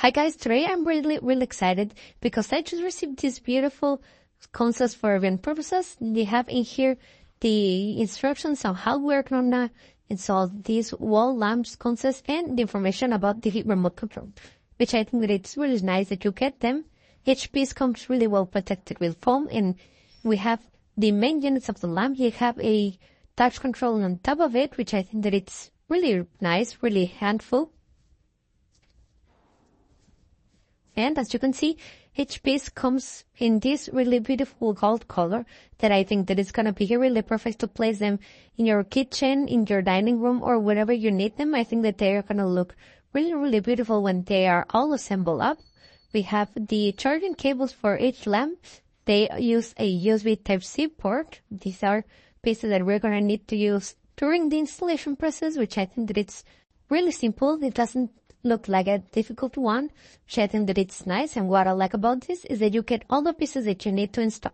Hi guys, today I'm really excited because I just received these beautiful sconces for event purposes. They have in here the instructions on how we're gonna install these wall lamp sconces and the information about the remote control, which I think that it's really nice that you get them. Each piece comes really well protected with foam, and we have the main units of the lamp. You have a touch control on top of it, which I think that it's really nice, really handful. And as you can see, each piece comes in this really beautiful gold color that I think that is going to be really perfect to place them in your kitchen, in your dining room, or wherever you need them. I think that they are going to look really beautiful when they are all assembled up. We have the charging cables for each lamp. They use a USB Type-C port. These are pieces that we're going to need to use during the installation process, which I think that it's really simple. It doesn't look like a difficult one, which I think that it's nice. And what I like about this is that you get all the pieces that you need to install.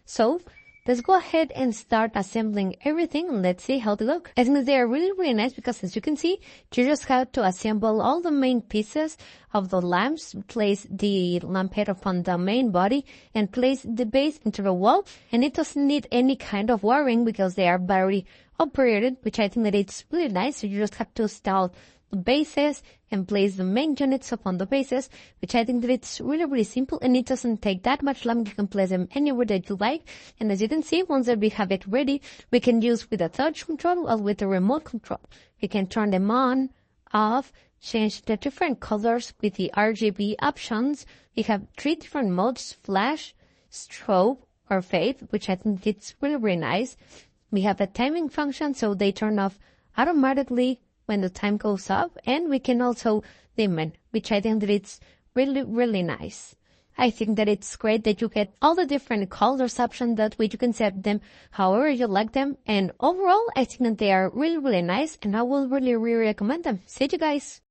So let's go ahead and start assembling everything, and let's see how they look. I think that they are really nice because, as you can see, you just have to assemble all the main pieces of the lamps, place the lamp head upon the main body, and place the base into the wall. And it doesn't need any kind of wiring because they are battery operated, which I think that it's really nice. So you just have to install the bases and place the main units upon the bases, which I think that it's really simple, and it doesn't take that much long. You can place them anywhere that you like. And as you can see, once that we have it ready, we can use with a touch control or with a remote control. We can turn them on, off, change the different colors with the RGB options. We have 3 different modes: flash, strobe, or fade, which I think it's really nice. We have a timing function, so they turn off automatically when the time goes up, and we can also dim it, which I think that it's really nice. I think that it's great that you get all the different colors options. That way you can set them however you like them, and overall I think that they are really nice, and I will really recommend them. See you guys.